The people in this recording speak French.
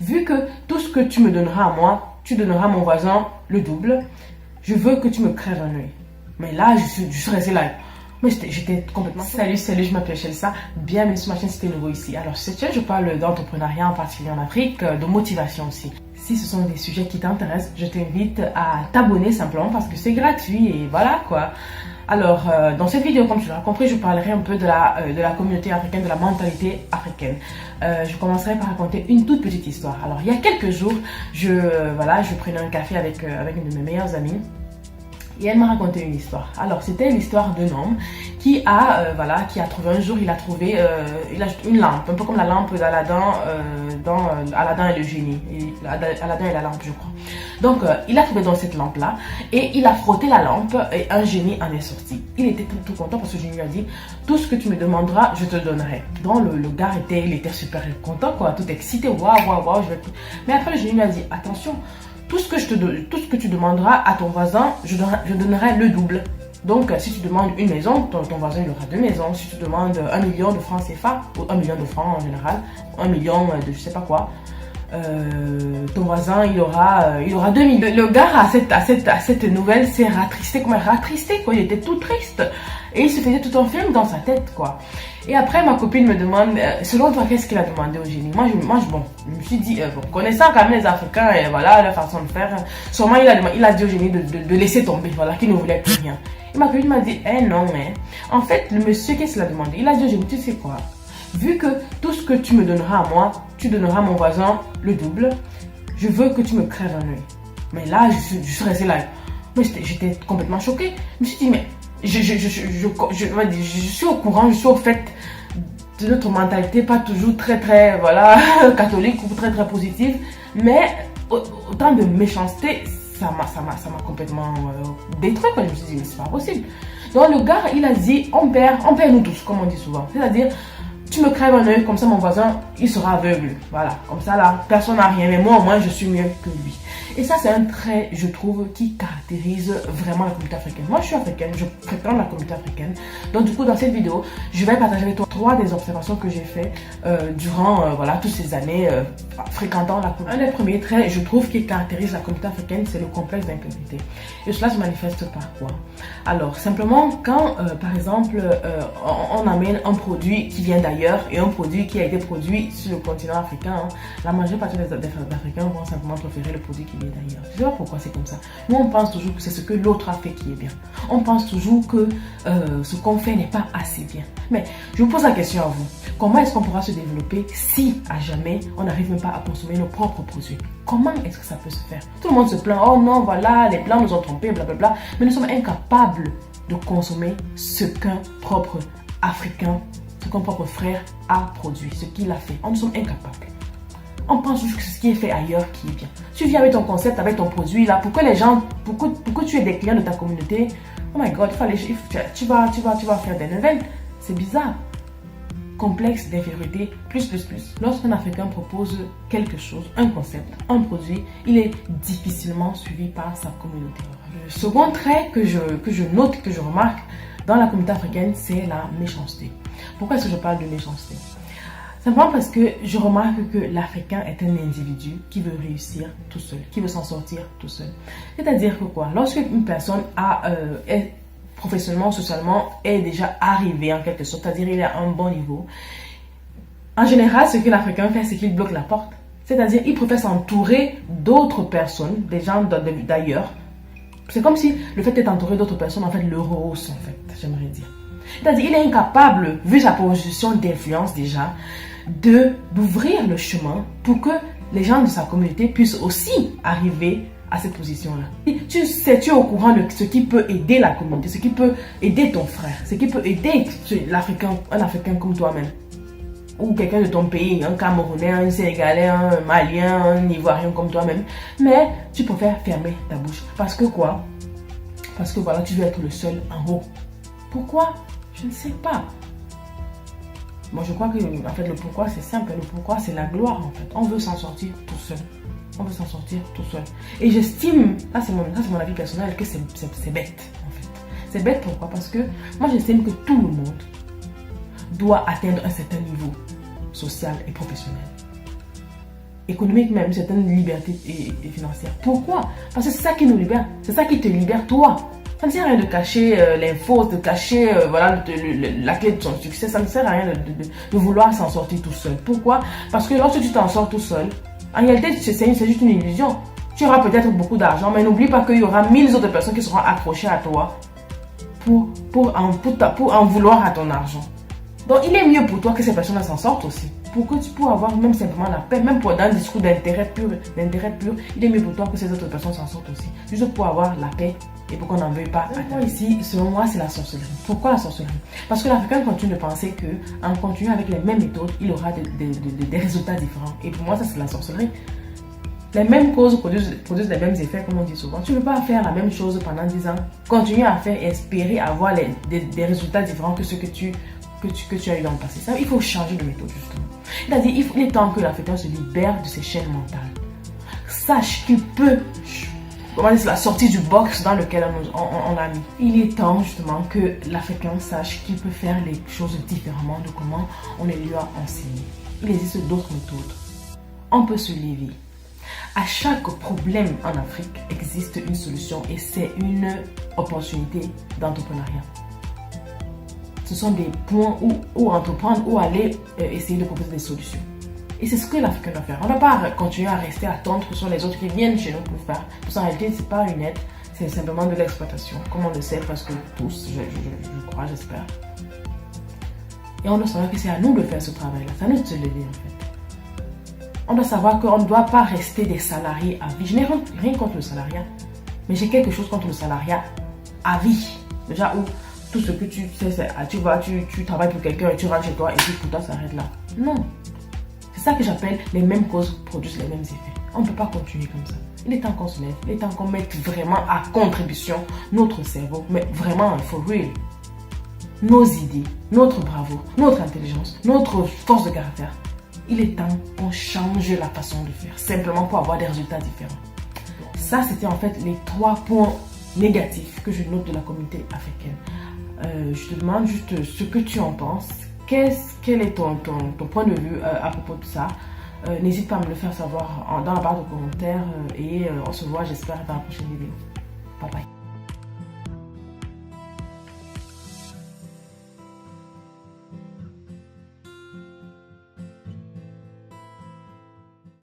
Vu que tout ce que tu me donneras à moi, tu donneras à mon voisin le double, je veux que tu me crèves un œil. Mais là, je suis restée là. Mais j'étais complètement... Salut, je m'appelle Chelsea. Bienvenue sur ma chaîne si t'es nouveau ici. Alors, cette chaîne, je parle d'entrepreneuriat, en particulier en Afrique, de motivation aussi. Si ce sont des sujets qui t'intéressent, je t'invite à t'abonner simplement parce que c'est gratuit et voilà quoi. Alors, dans cette vidéo, comme tu l'as compris, je parlerai un peu de la communauté africaine, de la mentalité africaine. Je commencerai par raconter une toute petite histoire. Alors, il y a quelques jours, je prenais un café avec une de mes meilleures amies. Et elle m'a raconté une histoire. Alors, c'était l'histoire d'un homme qui a trouvé un jour, il a une lampe, un peu comme la lampe d'Aladin dans Aladin et le génie. Aladin et la lampe, je crois. Donc, il a trouvé dans cette lampe-là et il a frotté la lampe et un génie en est sorti. Il était tout content parce que le génie lui a dit, tout ce que tu me demanderas, je te donnerai. Donc, le gars était super content, quoi, tout excité, waouh, je vais... Mais après, le génie lui a dit, attention, tout ce que tu demanderas à ton voisin, je donnerai le double. Donc, si tu demandes une maison, ton voisin il aura 2 maisons. Si tu demandes 1 million de francs CFA, ou 1 million de francs en général, 1 million de je sais pas quoi, ton voisin il aura 2 millions. Le gars à cette nouvelle s'est ratristé, quoi. Il était tout triste. Et il se faisait tout un film dans sa tête, quoi. Et après, ma copine me demande, selon toi, qu'est-ce qu'il a demandé au génie? Moi, je me suis dit, connaissant quand même les Africains, et voilà, leur façon de faire, sûrement il a dit au génie de laisser tomber, voilà, qu'il ne voulait plus rien. Et ma copine m'a dit, non, mais, en fait, le monsieur, qu'est-ce qu'il a demandé? Il a dit au génie, tu sais quoi? Vu que tout ce que tu me donneras à moi, tu donneras à mon voisin le double, je veux que tu me crèves un œil. Mais là, je suis restée là. Mais j'étais complètement choquée. Je me suis dit, mais, je suis au courant, je suis au fait de notre mentalité, pas toujours très voilà, catholique ou très positive, mais autant de méchanceté, ça m'a complètement détruit, quoi. Je me suis dit, mais c'est pas possible. Donc le gars, il a dit, on perd nous tous, comme on dit souvent. C'est-à-dire, tu me crèves un œil, comme ça mon voisin, il sera aveugle. Voilà, comme ça là, personne n'a rien, mais moi au moins je suis mieux que lui. Et ça c'est un trait, je trouve, qui caractérise vraiment la communauté africaine. Moi je suis africaine, je fréquente la communauté africaine. Donc du coup dans cette vidéo, je vais partager avec toi 3 des observations que j'ai fait durant toutes ces années fréquentant la communauté. Un des premiers traits, je trouve, qui caractérise la communauté africaine, c'est le complexe d'infériorité. Et cela se manifeste par quoi? Alors simplement quand par exemple on amène un produit qui vient d'ailleurs et un produit qui a été produit sur le continent africain, la majeure partie des Africains vont simplement préférer le produit qui vient d'ailleurs. Je ne sais pas pourquoi c'est comme ça. Nous on pense toujours que c'est ce que l'autre a fait qui est bien. On pense toujours que ce qu'on fait n'est pas assez bien. Mais je vous pose la question à vous. Comment est-ce qu'on pourra se développer si à jamais on n'arrive même pas à consommer nos propres produits? Comment est-ce que ça peut se faire? Tout le monde se plaint, oh non, voilà, les blancs nous ont trompés, blablabla. Mais nous sommes incapables de consommer ce qu'un propre Africain, ce qu'un propre frère a produit, ce qu'il a fait. Nous sommes incapables. On pense juste que ce qui est fait ailleurs qui est bien. Tu viens avec ton concept, avec ton produit là, pourquoi tu es des clients de ta communauté? Oh my god, tu vas faire des nouvelles. C'est bizarre. Complexe d'infériorité, plus. Lorsqu'un Africain propose quelque chose, un concept, un produit, il est difficilement suivi par sa communauté. Le second trait que je note, que je remarque dans la communauté africaine, c'est la méchanceté. Pourquoi est-ce que je parle de méchanceté? Simplement parce que je remarque que l'Africain est un individu qui veut réussir tout seul, qui veut s'en sortir tout seul. C'est-à-dire que quoi? Lorsque une personne est professionnellement, socialement, est déjà arrivé en quelque sorte, c'est-à-dire il est à un bon niveau. En général, ce que l'Africain fait, c'est qu'il bloque la porte. C'est-à-dire il préfère s'entourer d'autres personnes, des gens d'ailleurs. C'est comme si le fait d'être entouré d'autres personnes, en fait, le rehausse, en fait, j'aimerais dire. C'est-à-dire il est incapable, vu sa position d'influence déjà, d'ouvrir le chemin pour que les gens de sa communauté puissent aussi arriver à cette position-là. Tu es au courant de ce qui peut aider la communauté, ce qui peut aider ton frère, ce qui peut aider un Africain comme toi-même. Ou quelqu'un de ton pays, un Camerounais, un Sénégalais, un Malien, un Ivoirien comme toi-même. Mais tu préfères fermer ta bouche. Parce que quoi? Parce que voilà, tu veux être le seul en haut. Pourquoi? Je ne sais pas. Moi, je crois que en fait, le pourquoi, c'est simple. Le pourquoi, c'est la gloire, en fait. On veut s'en sortir tout seul. On veut s'en sortir tout seul. Et j'estime, ça c'est mon avis personnel, que c'est bête, en fait. C'est bête pourquoi? Parce que moi, j'estime que tout le monde doit atteindre un certain niveau social et professionnel. économique même, une certaine liberté et financière. Pourquoi? Parce que c'est ça qui nous libère, c'est ça qui te libère toi. Ça ne sert à rien de cacher l'info, de cacher voilà, la clé de son succès. Ça ne sert à rien de vouloir s'en sortir tout seul. Pourquoi? Parce que lorsque tu t'en sors tout seul, en réalité, c'est juste une illusion. Tu auras peut-être beaucoup d'argent, mais n'oublie pas qu'il y aura 1000 autres personnes qui seront accrochées à toi pour en vouloir à ton argent. Donc, il est mieux pour toi que ces personnes s'en sortent aussi. Pour que tu puisses avoir même simplement la paix, même pour dans un discours d'intérêt pur, il est mieux pour toi que ces autres personnes s'en sortent aussi. Juste pour avoir la paix et pour qu'on n'en veuille pas. Ici, selon moi, c'est la sorcellerie. Pourquoi la sorcellerie? Parce que l'Africain continue de penser qu'en continuant avec les mêmes méthodes, il aura des résultats différents. Et pour moi, ça, c'est la sorcellerie. Les mêmes causes produisent les mêmes effets, comme on dit souvent. Tu ne peux pas faire la même chose pendant 10 ans, continuer à faire et espérer avoir des résultats différents que ceux que tu as eu dans le passé. Ça, il faut changer de méthode, justement. C'est-à-dire, il est temps que l'Africain se libère de ses chaînes mentales. Sache qu'il peut... C'est la sortie du box dans lequel on l'a mis. Il est temps, justement, que l'Africain sache qu'il peut faire les choses différemment de comment on les lui a enseigné. Il existe d'autres méthodes. On peut se lever. À chaque problème en Afrique existe une solution et c'est une opportunité d'entrepreneuriat. Ce sont des points où entreprendre, où aller essayer de proposer des solutions. Et c'est ce que l'Africain doit faire. On ne doit pas continuer à rester à attendre que ce sont les autres qui viennent chez nous pour faire. Parce qu'en réalité, ce n'est pas une aide, c'est simplement de l'exploitation. Comme on le sait, parce que tous, je crois, j'espère. Et on doit savoir que c'est à nous de faire ce travail-là. C'est à nous de se lever en fait. On doit savoir qu'on ne doit pas rester des salariés à vie. Je n'ai rien contre le salariat, mais j'ai quelque chose contre le salariat à vie. Déjà où tout ce que tu sais, c'est tu travailles pour quelqu'un et tu rentres chez toi et puis pour toi ça s'arrête là. Non. C'est ça que j'appelle les mêmes causes produisent les mêmes effets. On ne peut pas continuer comme ça. Il est temps qu'on se lève, il est temps qu'on mette vraiment à contribution notre cerveau, mais vraiment, for real. Nos idées, notre bravoure, notre intelligence, notre force de caractère. Il est temps qu'on change la façon de faire, simplement pour avoir des résultats différents. Ça, c'était en fait les 3 points négatifs que je note de la communauté africaine. Je te demande juste ce que tu en penses. Quel est ton point de vue à propos de ça? N'hésite pas à me le faire savoir dans la barre de commentaires et on se voit, j'espère, dans la prochaine vidéo. Bye bye.